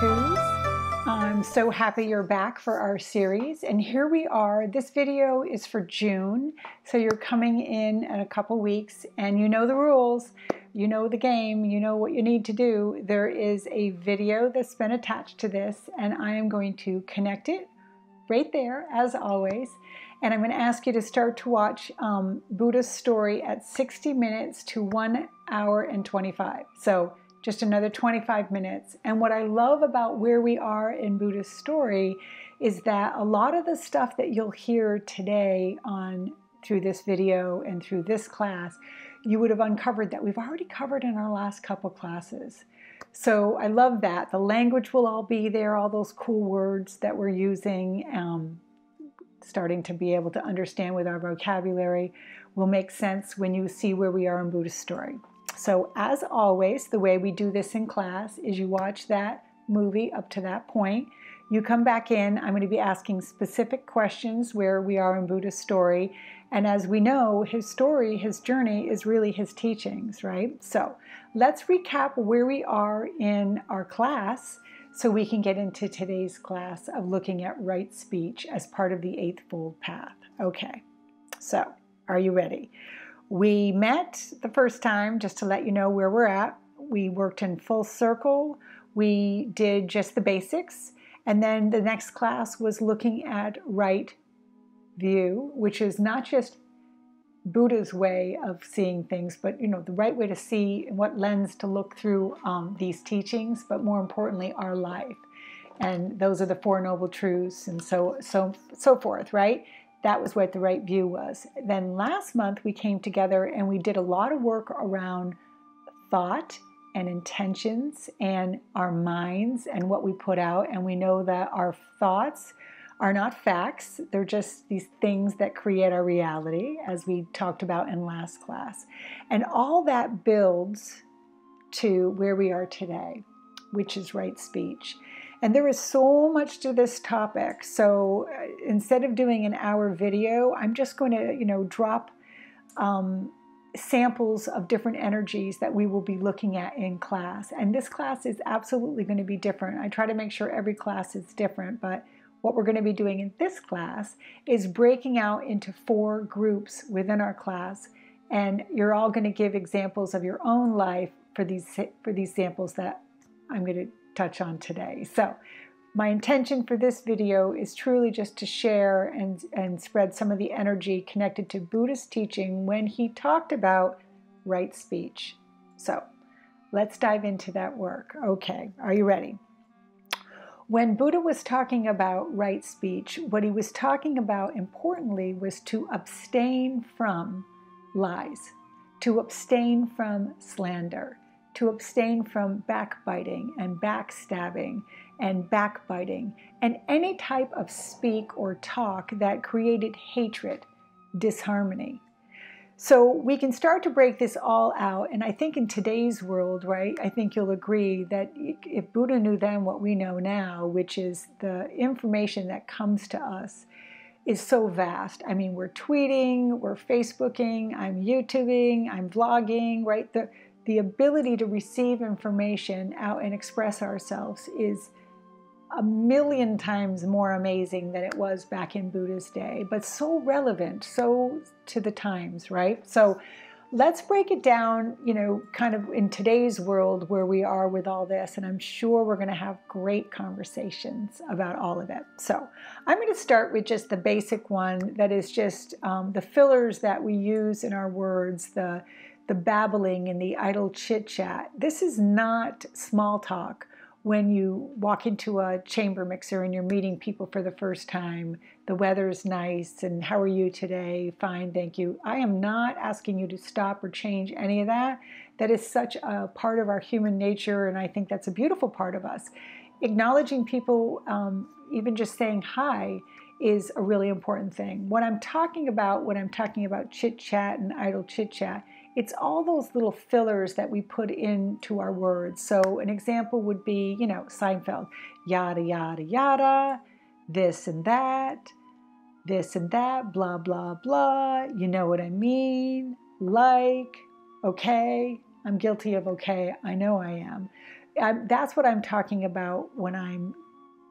Twos. I'm so happy you're back for our series, and here we are. This video is for June, so you're coming in a couple weeks, and you know the rules, you know the game, you know what you need to do. There is a video that's been attached to this, and I am going to connect it right there, as always, and I'm going to ask you to start to watch Buddha's story at 60 minutes to 1 hour and 25. So just another 25 minutes. And what I love about where we are in Buddha's story is that a lot of the stuff that you'll hear today through this video and through this class, you would have uncovered that we've already covered in our last couple classes. So I love that. The language will all be there, all those cool words that we're using, starting to be able to understand with our vocabulary will make sense when you see where we are in Buddha's story. So as always, the way we do this in class is you watch that movie up to that point. You come back in. I'm going to be asking specific questions where we are in Buddha's story. And as we know, his story, his journey is really his teachings, right? So let's recap where we are in our class so we can get into today's class of looking at right speech as part of the Eightfold Path. Okay, so are you ready? We met the first time, just to let you know where we're at. We worked in full circle. We did just the basics. And then the next class was looking at right view, which is not just Buddha's way of seeing things, but the right way to see, what lens to look through these teachings, but more importantly, our life. And those are the Four Noble Truths and so forth, right? That was what the right view was. Then last month we came together and we did a lot of work around thought and intentions and our minds and what we put out. And we know that our thoughts are not facts. They're just these things that create our reality, as we talked about in last class. And all that builds to where we are today, which is right speech. And there is so much to this topic. So instead of doing an hour video, I'm just going to, drop samples of different energies that we will be looking at in class. And this class is absolutely going to be different. I try to make sure every class is different, but what we're going to be doing in this class is breaking out into 4 groups within our class. And you're all going to give examples of your own life for these samples that I'm going to touch on today. So my intention for this video is truly just to share and spread some of the energy connected to Buddhist teaching when he talked about right speech. So let's dive into that work. Okay, are you ready? When Buddha was talking about right speech, what he was talking about importantly was to abstain from lies, to abstain from slander, to abstain from backbiting and backstabbing and backbiting and any type of speak or talk that created hatred, disharmony. So we can start to break this all out. And I think in today's world, right, I think you'll agree that if Buddha knew then what we know now, which is the information that comes to us is so vast. I mean, we're tweeting, we're Facebooking, I'm YouTubing, I'm vlogging, right? The ability to receive information out and express ourselves is a million times more amazing than it was back in Buddha's day, but so relevant, so to the times, right? So let's break it down, kind of in today's world where we are with all this, and I'm sure we're going to have great conversations about all of it. So I'm going to start with just the basic one that is just the fillers that we use in our words, the babbling and the idle chit-chat. This is not small talk when you walk into a chamber mixer and you're meeting people for the first time. The weather's nice and how are you today? Fine, thank you. I am not asking you to stop or change any of that. That is such a part of our human nature, and I think that's a beautiful part of us. Acknowledging people, even just saying hi, is a really important thing. When I'm talking about chit-chat and idle chit-chat, it's all those little fillers that we put into our words. So an example would be, Seinfeld, yada, yada, yada, this and that, blah, blah, blah, you know what I mean, like, okay, I'm guilty of okay, I know I am. that's what I'm talking about when I'm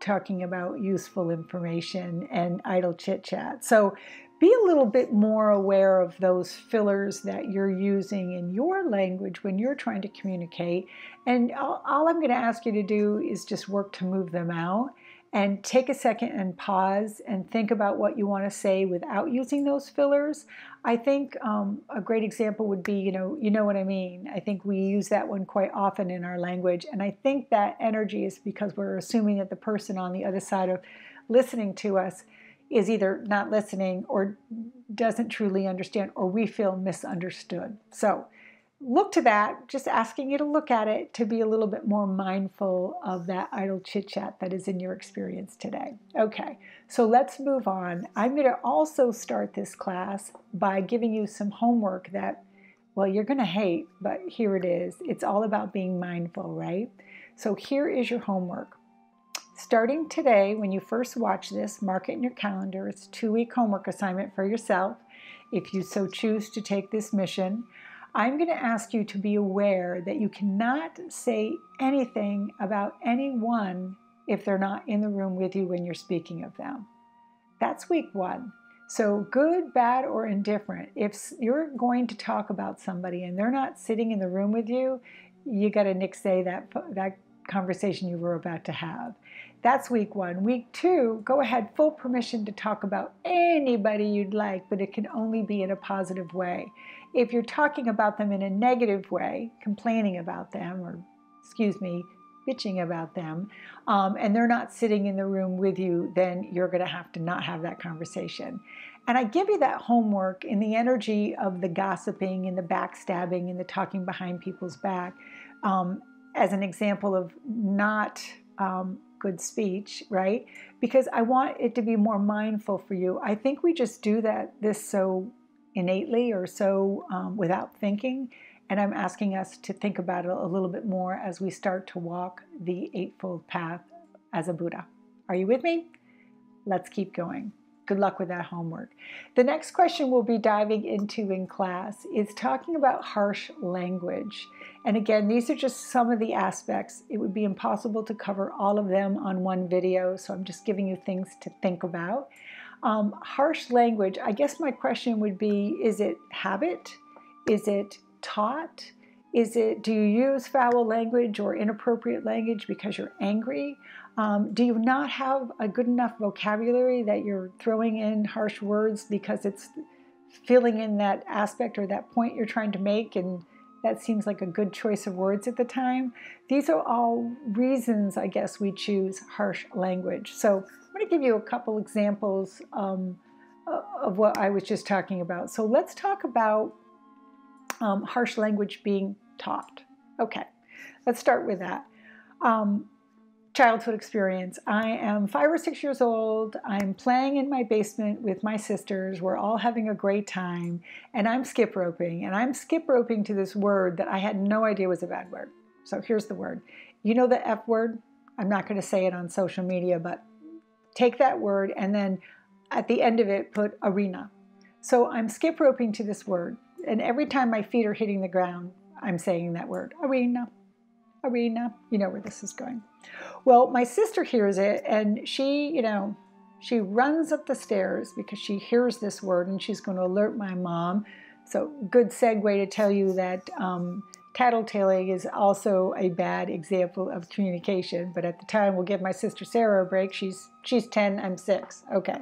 talking about useful information and idle chit chat. So be a little bit more aware of those fillers that you're using in your language when you're trying to communicate. And all I'm going to ask you to do is just work to move them out, and take a second and pause and think about what you want to say without using those fillers. I think a great example would be, you know what I mean. I think we use that one quite often in our language. And I think that energy is because we're assuming that the person on the other side of listening to us is either not listening or doesn't truly understand, or we feel misunderstood. So look to that, just asking you to look at it to be a little bit more mindful of that idle chit chat that is in your experience today. Okay, so let's move on. I'm going to also start this class by giving you some homework that, well, you're going to hate, but here it is. It's all about being mindful, right? So here is your homework. Starting today, when you first watch this, mark it in your calendar. It's a 2-week homework assignment for yourself, if you so choose to take this mission. I'm going to ask you to be aware that you cannot say anything about anyone if they're not in the room with you when you're speaking of them. That's week 1. So good, bad, or indifferent. If you're going to talk about somebody and they're not sitting in the room with you, you got to nix-say that conversation you were about to have. That's week 1. Week 2, go ahead, full permission to talk about anybody you'd like, but it can only be in a positive way. If you're talking about them in a negative way, complaining about them, or, bitching about them, and they're not sitting in the room with you, then you're going to have to not have that conversation. And I give you that homework in the energy of the gossiping and the backstabbing and the talking behind people's back, as an example of not good speech, right? Because I want it to be more mindful for you. I think we just do this so innately or so without thinking. And I'm asking us to think about it a little bit more as we start to walk the Eightfold Path as a Buddha. Are you with me? Let's keep going. Good luck with that homework. The next question we'll be diving into in class is talking about harsh language. And again, these are just some of the aspects. It would be impossible to cover all of them on one video, so I'm just giving you things to think about. Harsh language, I guess my question would be, is it habit? Is it taught? Do you use foul language or inappropriate language because you're angry? Do you not have a good enough vocabulary that you're throwing in harsh words because it's filling in that aspect or that point you're trying to make, and that seems like a good choice of words at the time? These are all reasons, I guess, we choose harsh language. So I'm going to give you a couple examples of what I was just talking about. So let's talk about harsh language being taught. Okay, let's start with that. Childhood experience. I am 5 or 6 years old. I'm playing in my basement with my sisters. We're all having a great time, and I'm skip roping. And I'm skip roping to this word that I had no idea was a bad word. So here's the word. You know the F word? I'm not going to say it on social media, but take that word and then at the end of it put arena. So I'm skip roping to this word, and every time my feet are hitting the ground, I'm saying that word, arena, arena. You know where this is going. Well, my sister hears it, and she runs up the stairs because she hears this word, and she's going to alert my mom. So good segue to tell you that tattletaling is also a bad example of communication. But at the time, we'll give my sister Sarah a break. She's 10, I'm 6. Okay.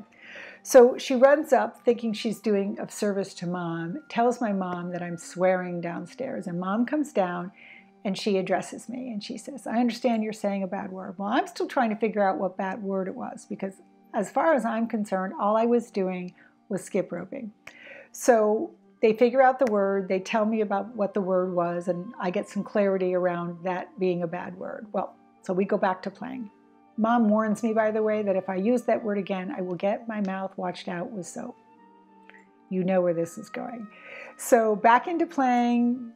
So she runs up thinking she's doing of service to mom, tells my mom that I'm swearing downstairs, and mom comes down and she addresses me and she says, I understand you're saying a bad word. Well, I'm still trying to figure out what bad word it was, because as far as I'm concerned, all I was doing was skip roping. So they figure out the word, they tell me about what the word was, and I get some clarity around that being a bad word. Well, so we go back to playing. Mom warns me, by the way, that if I use that word again, I will get my mouth washed out with soap. You know where this is going. So back into playing.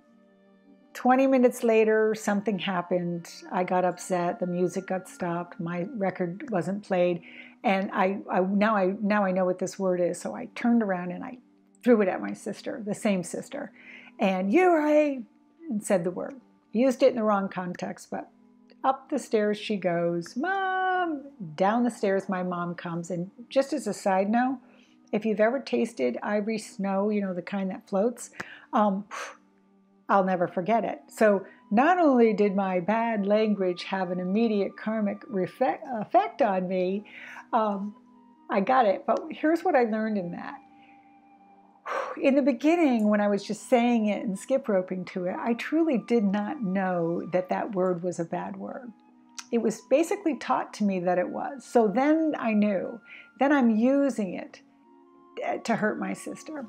20 minutes later, something happened. I got upset. The music got stopped. My record wasn't played. And now I know what this word is. So I turned around and I threw it at my sister, the same sister. And and said the word. Used it in the wrong context, but Up the stairs she goes. Mom! Down the stairs my mom comes. And just as a side note, if you've ever tasted ivory snow, you know, the kind that floats, I'll never forget it. So not only did my bad language have an immediate karmic effect on me, I got it. But here's what I learned in that. In the beginning, when I was just saying it and skip roping to it, I truly did not know that that word was a bad word. It was basically taught to me that it was. So then I knew. Then I'm using it to hurt my sister.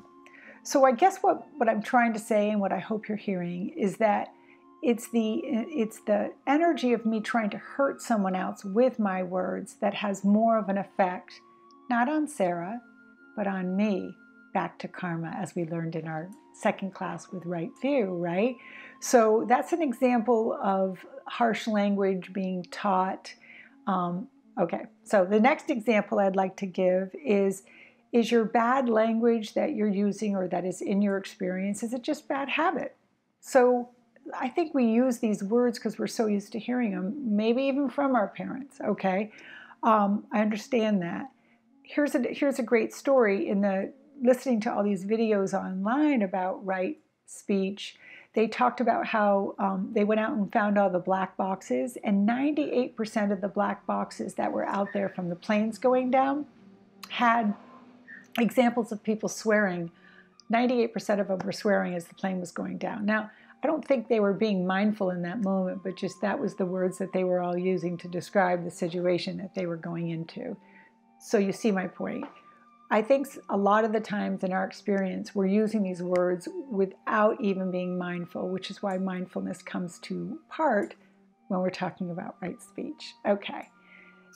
So I guess what I'm trying to say and what I hope you're hearing is that it's the energy of me trying to hurt someone else with my words that has more of an effect, not on Sarah, but on me. Back to karma, as we learned in our second class with right view, right? So that's an example of harsh language being taught. Okay, so the next example I'd like to give is your bad language that you're using or that is in your experience, is it just bad habit? So I think we use these words because we're so used to hearing them, maybe even from our parents, okay? I understand that. Here's a great story in the listening to all these videos online about right speech. They talked about how they went out and found all the black boxes, and 98% of the black boxes that were out there from the planes going down had examples of people swearing. 98% of them were swearing as the plane was going down. Now, I don't think they were being mindful in that moment, but just that was the words that they were all using to describe the situation that they were going into. So you see my point. I think a lot of the times in our experience, we're using these words without even being mindful, which is why mindfulness comes to part when we're talking about right speech. Okay.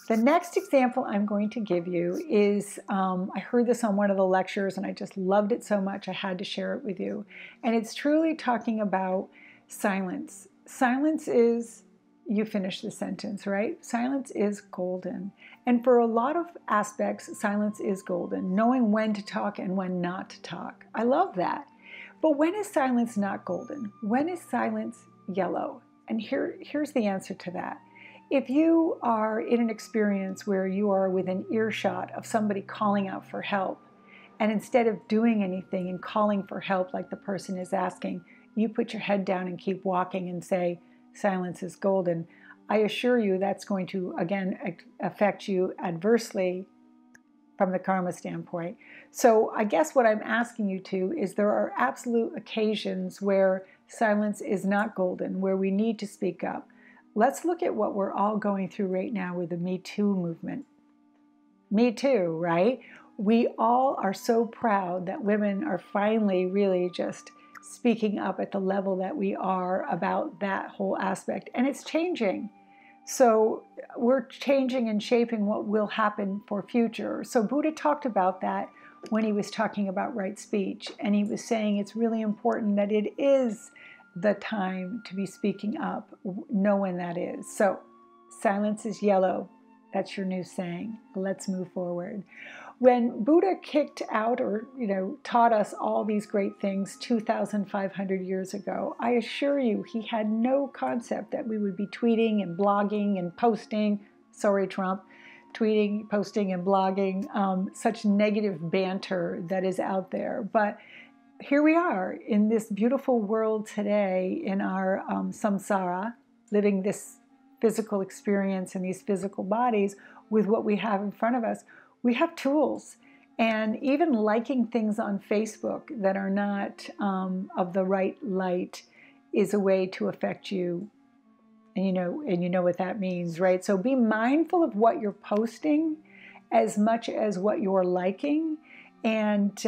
The next example I'm going to give you is, I heard this on one of the lectures and I just loved it so much I had to share it with you. And it's truly talking about silence. Silence is, you finish the sentence, right? Silence is golden. And for a lot of aspects, silence is golden, knowing when to talk and when not to talk. I love that. But when is silence not golden? When is silence yellow? And here's the answer to that. If you are in an experience where you are within earshot of somebody calling out for help, and instead of doing anything and calling for help like the person is asking, you put your head down and keep walking and say, silence is golden, I assure you that's going to, again, affect you adversely from the karma standpoint. So I guess what I'm asking you to is there are absolute occasions where silence is not golden, where we need to speak up. Let's look at what we're all going through right now with the Me Too movement. Me Too, right? We all are so proud that women are finally really just speaking up at the level that we are about that whole aspect. And it's changing. So we're changing and shaping what will happen for future. So Buddha talked about that when he was talking about right speech. And he was saying it's really important that it is the time to be speaking up. Know when that is. So silence is yellow. That's your new saying. Let's move forward. When Buddha kicked out or, taught us all these great things 2,500 years ago, I assure you he had no concept that we would be tweeting and blogging and posting, sorry Trump, tweeting, posting and blogging, such negative banter that is out there. But here we are in this beautiful world today in our samsara, living this physical experience in these physical bodies with what we have in front of us. We have tools, and even liking things on Facebook that are not of the right light is a way to affect you, and you know what that means, right? So be mindful of what you're posting as much as what you're liking, and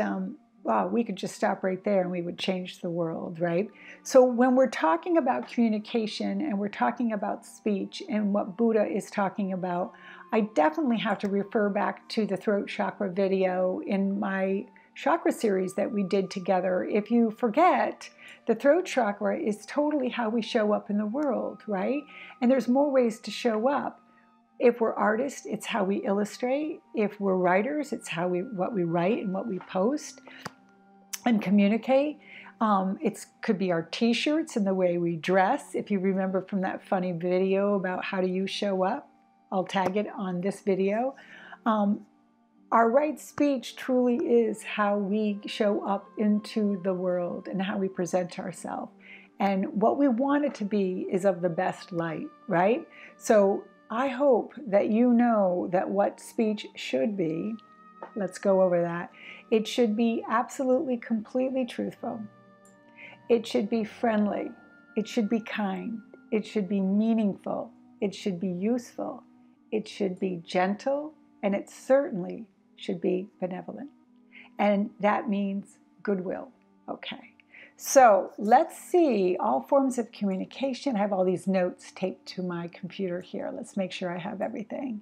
wow, we could just stop right there and we would change the world, right? So when we're talking about communication and we're talking about speech and what Buddha is talking about, I definitely have to refer back to the throat chakra video in my chakra series that we did together. If you forget, the throat chakra is totally how we show up in the world, right? And there's more ways to show up. If we're artists, it's how we illustrate. If we're writers, it's what we write and what we post and communicate. It could be our t-shirts and the way we dress. If you remember from that funny video about how do you show up, I'll tag it on this video. Our right speech truly is how we show up into the world and how we present ourselves. And what we want it to be is of the best light, right? So I hope that you know that what speech should be, let's go over that. It should be absolutely, completely truthful. It should be friendly. It should be kind. It should be meaningful. It should be useful. It should be gentle. And it certainly should be benevolent. And that means goodwill. Okay. So let's see all forms of communication. I have all these notes taped to my computer here. Let's make sure I have everything.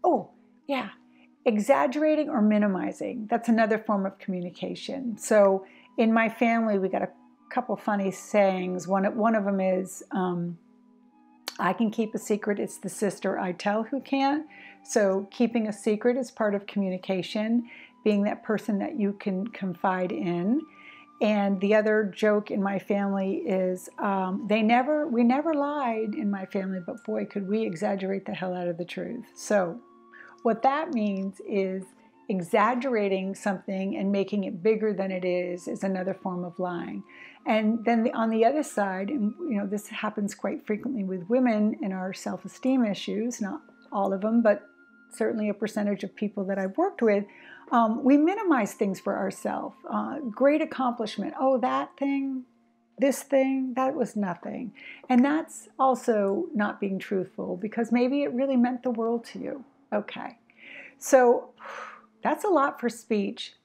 Oh, yeah. Exaggerating or minimizing. That's another form of communication. So in my family, we got a couple funny sayings. One of them is, I can keep a secret. It's the sister I tell who can't. So keeping a secret is part of communication, being that person that you can confide in. And the other joke in my family is we never lied in my family, but boy, could we exaggerate the hell out of the truth. So what that means is exaggerating something and making it bigger than it is another form of lying. And then on the other side, and this happens quite frequently with women in our self-esteem issues, not all of them, but certainly a percentage of people that I've worked with, we minimize things for ourselves. Great accomplishment. Oh, that thing, this thing, that was nothing. And that's also not being truthful, because maybe it really meant the world to you. Okay. So that's a lot for speech,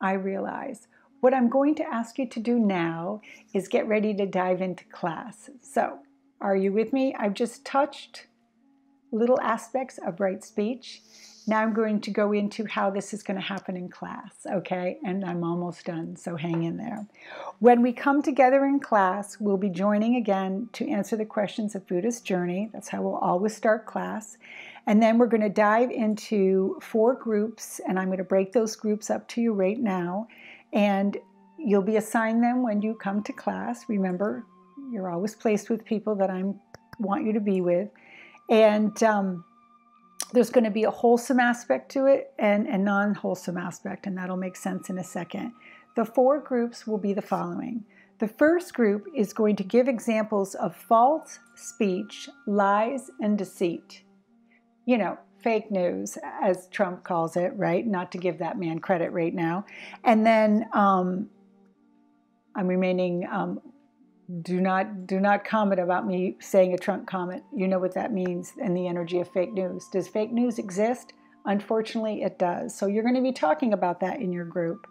I realize. What I'm going to ask you to do now is get ready to dive into class. So, are you with me? I've just touched little aspects of right speech. Now I'm going to go into how this is going to happen in class, okay? And I'm almost done, so hang in there. When we come together in class, we'll be joining again to answer the questions of Buddhist journey. That's how we'll always start class. And then we're going to dive into 4 groups, and I'm going to break those groups up to you right now. And you'll be assigned them when you come to class. Remember, you're always placed with people that I want you to be with. And there's going to be a wholesome aspect to it and a non-wholesome aspect, and that'll make sense in a second. The 4 groups will be the following. The first group is going to give examples of false speech, lies, and deceit. Fake news, as Trump calls it, right? Not to give that man credit right now. And then I'm remaining, do not comment about me saying a Trump comment. You know what that means in the energy of fake news. Does fake news exist? Unfortunately, it does. So you're going to be talking about that in your group.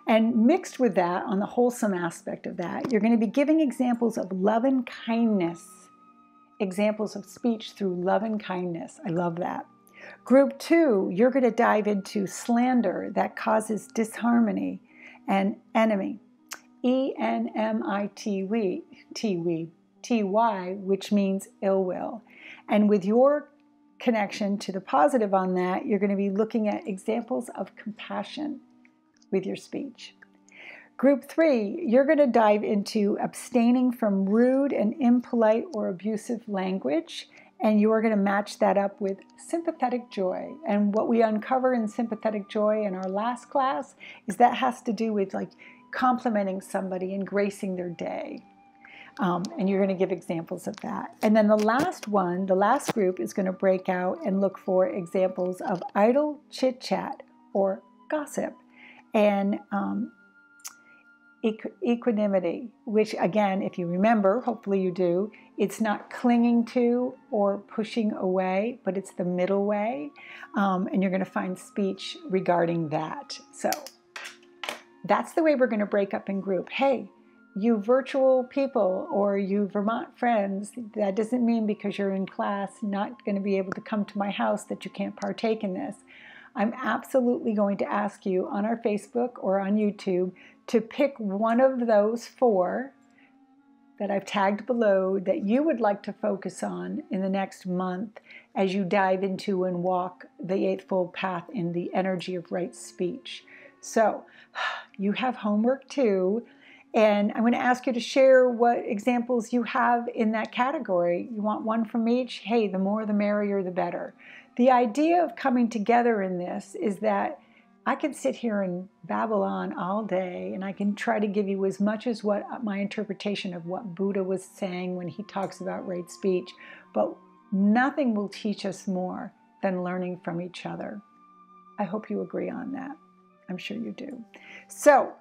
And mixed with that, on the wholesome aspect of that, you're going to be giving examples of love and kindness, examples of speech through love and kindness. I love that. Group 2, you're going to dive into slander that causes disharmony and enemy. E-N-M-I-T-Y, which means ill will. And with your connection to the positive on that, you're going to be looking at examples of compassion with your speech. Group 3, you're going to dive into abstaining from rude and impolite or abusive language, and you are going to match that up with sympathetic joy. And what we uncover in sympathetic joy in our last class is that has to do with complimenting somebody and gracing their day. And you're going to give examples of that. And then the last group is going to break out and look for examples of idle chit-chat or gossip. And equanimity, which again, if you remember, hopefully you do, it's not clinging to or pushing away, but it's the middle way. And you're going to find speech regarding that. So that's the way we're going to break up in group. Hey, you virtual people or you Vermont friends, that doesn't mean because you're in class not going to be able to come to my house that you can't partake in this. I'm absolutely going to ask you on our Facebook or on YouTube to pick one of those 4 that I've tagged below that you would like to focus on in the next month as you dive into and walk the Eightfold Path in the energy of right speech. So you have homework too, And I'm going to ask you to share what examples you have in that category. You want one from each? Hey, the more the merrier, the better. The idea of coming together in this is that I can sit here and babble on all day, and I can try to give you as much as what my interpretation of what Buddha was saying when he talks about right speech, but nothing will teach us more than learning from each other. I hope you agree on that. I'm sure you do. So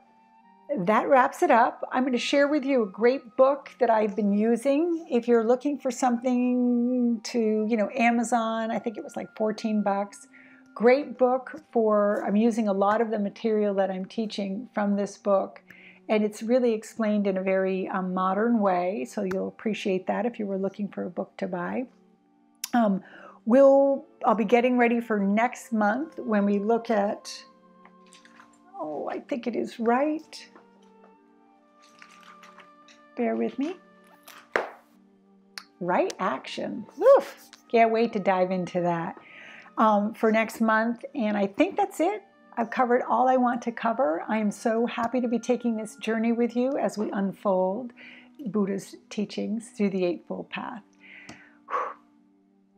that wraps it up. I'm going to share with you a great book that I've been using. If you're looking for something to, Amazon, I think it was like $14. Great book I'm using a lot of the material that I'm teaching from this book. And it's really explained in a very modern way. So you'll appreciate that if you were looking for a book to buy. I'll be getting ready for next month when we look at, I think it is right. Bear with me. Right action. Oof, can't wait to dive into that for next month. And I think that's it. I've covered all I want to cover. I am so happy to be taking this journey with you as we unfold Buddha's teachings through the Eightfold Path.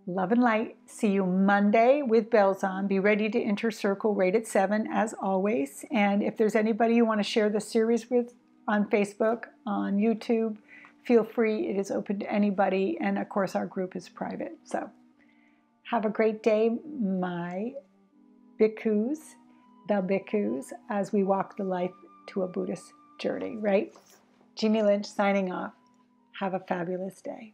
Love and light. See you Monday with bells on. Be ready to enter circle right at 7 as always. And if there's anybody you want to share this series with on Facebook, on YouTube, feel free. It is open to anybody. And of course, our group is private. So have a great day, my bhikkhus, the bhikkhus, as we walk the life to a Buddhist journey, right? Jeannie Lynch signing off. Have a fabulous day.